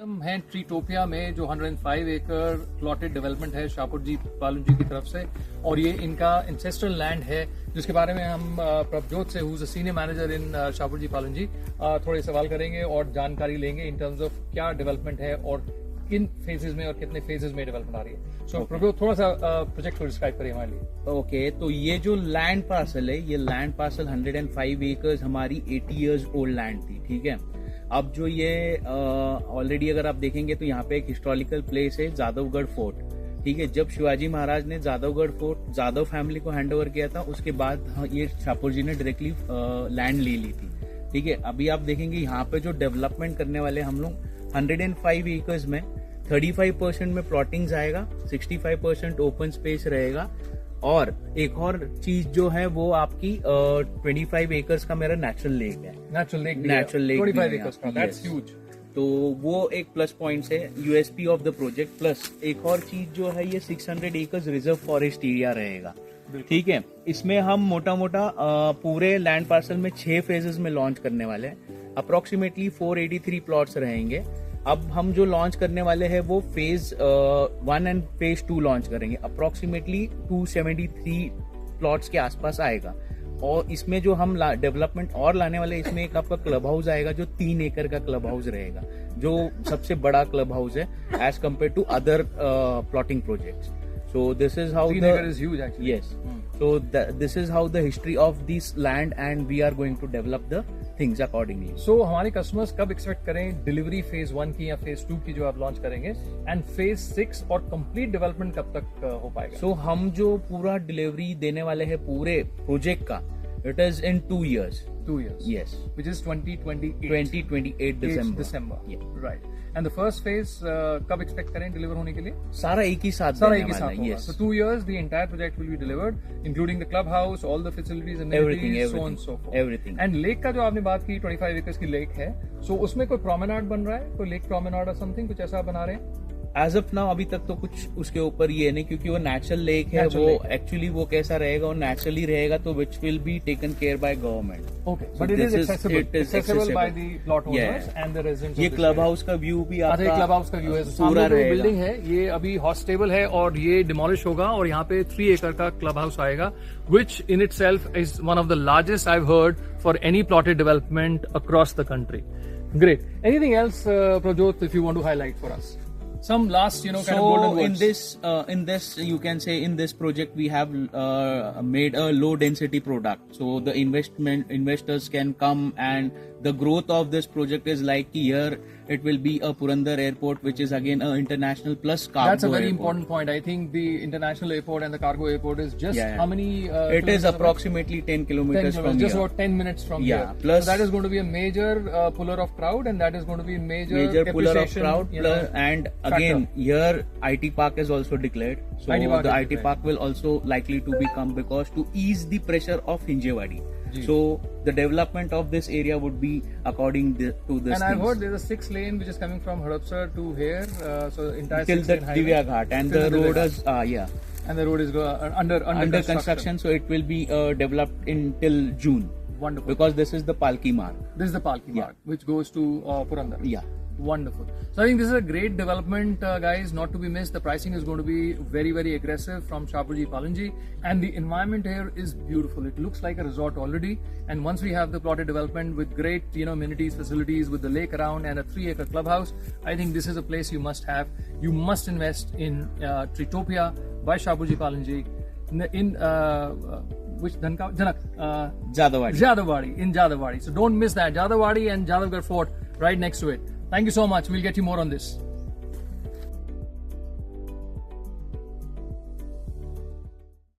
हम हैं ट्रीटोपिया में जो 105 एकड़ प्लॉटेड डेवलपमेंट है शाहपुर जी पालू जी की तरफ से, और ये इनका इंसेस्ट्रल लैंड है जिसके बारे में हम प्रभजोत से हूज सीनियर मैनेजर इन शाहपुर जी पालू जी थोड़े सवाल करेंगे और जानकारी लेंगे इन टर्म्स ऑफ क्या डेवलपमेंट है और किन फेजेस में और कितने फेजेस में डेवलपमेंट आ रही है। सो प्रभजोत थोड़ा सा प्रोजेक्ट को डिस्क्राइब करिए हमारे लिए। ओके, तो ये जो लैंड पार्सल है, ये लैंड पार्सल 105 एकर्स हमारी 80 इयर्स ओल्ड लैंड थी। ठीक है, अब जो ये ऑलरेडी अगर आप देखेंगे तो यहाँ पे एक हिस्टोरिकल प्लेस है जादवगढ़ फोर्ट। ठीक है, जब शिवाजी महाराज ने जादवगढ़ फोर्ट जादव फैमिली को हैंड ओवर किया था, उसके बाद ये शाहपुर जी ने डायरेक्टली लैंड ले ली थी। ठीक है, अभी आप देखेंगे यहाँ पे जो डेवलपमेंट करने वाले हम लोग 105 एकर्स में 35% में प्लॉटिंग आएगा, 65% ओपन स्पेस रहेगा, और एक और चीज जो है वो आपकी 25 एकर्स का मेरा नेचुरल लेक है। नेचुरल लेक 25 एकर्स का, दैट्स ह्यूज। तो वो एक प्लस पॉइंट है USP of the project. Plus एक और चीज जो है, ये 600 एकर्स रिजर्व फॉरेस्ट एरिया रहेगा। ठीक है, इसमें हम मोटा मोटा पूरे लैंड पार्सल में 6 फेजेस में लॉन्च करने वाले हैं। अप्रोक्सीमेटली 483 प्लॉट्स रहेंगे। अब हम जो लॉन्च करने वाले हैं वो फेज 1 एंड फेज 2 लॉन्च करेंगे। अप्रोक्सीमेटली 273 प्लॉट्स के आसपास आएगा। और इसमें जो हम डेवलपमेंट और लाने वाले, इसमें एक आपका क्लब हाउस आएगा जो 3 एकड़ का क्लब हाउस रहेगा, जो सबसे बड़ा क्लब हाउस है as compare to other plotting projects. So this is how 3 acre is huge actually. Yes. So this is how the history of this land, and we are going to develop the things accordingly. So हमारे customers कब expect करें delivery phase 1 की या phase 2 की जो आप launch करेंगे, and phase 6 और कंप्लीट डेवलपमेंट कब तक हो पाएगा? So हम जो पूरा डिलीवरी देने वाले हैं पूरे प्रोजेक्ट का, it is in 2 years. 2 years. Yes. Which is 2028. 2028 December. Yeah. Right. And the first phase कब एक्सपेक्ट करें डिलीवर होने के लिए? सारा एक ही साथ सारा एक ही साथ होगा. Yes. So 2 years the entire project will be delivered, including the clubhouse, all the facilities, everything, so on and so forth. Everything. And lake का जो आपने बात की 25 acres की लेक है, so उसमें कोई promenade बन रहा है, कोई लेक promenade or something, कुछ ऐसा बना रहे हैं? एज ऑफ नाउ अभी तक तो कुछ उसके ऊपर ये नहीं, क्योंकि वो नेचुरल लेक है। वो एक्चुअली वो कैसा रहेगा, वो नेचुरली रहेगा, तो which will be taken care by government. Okay, but it is accessible by the plot owners and the residents. ये क्लब हाउस का व्यू भी आपका, क्लब हाउस का व्यू है, पूरा बिल्डिंग है, ये अभी हॉस्टेबल है और ये डिमोलिश होगा और यहाँ पे 3 एकड़ का क्लब हाउस आएगा, which in itself is one of the largest I've heard for any plotted development across the country. Great. Anything else, Prabjot, if you want to highlight for us? Some last, kind of golden words. In this, you can say in this project we have made a low density product, so the investors can come, and the growth of this project is like here it will be a Purandar airport, which is again a international plus cargo. That's a very airport. important point. I think the international airport and the cargo airport is just how many? It is approximately 10 kilometers from just here. about 10 minutes from here. Plus, so that is going to be a major puller of crowd, and that is going to be major puller of crowd. And again, here IT Park is also declared. So the IT Park will also likely to become, because to ease the pressure of Hinjewadi. So the development of this area would be according to this. And I've heard there's a 6 lane which is coming from Hadapsar to here, so entire till the Divya Ghat, and the road is and the road is under construction. So it will be developed till June. Wonderful. Because this is the Palki Marg. This is the Palki Marg, which goes to Purandar. Yeah. Wonderful. So I think this is a great development, guys, not to be missed. The pricing is going to be very, very aggressive from Shapoorji Palunji, and the environment here is beautiful. It looks like a resort already, and once we have the plotted development with great, amenities, facilities, with the lake around and a 3 acre clubhouse, I think this is a place you must have. You must invest in Treetopia by Shapoorji Palunji in which Janak? Jadavadi. In Jadavadi. So don't miss that. Jadavadi and Jadavgarh Fort right next to it. Thank you so much. We'll get you more on this.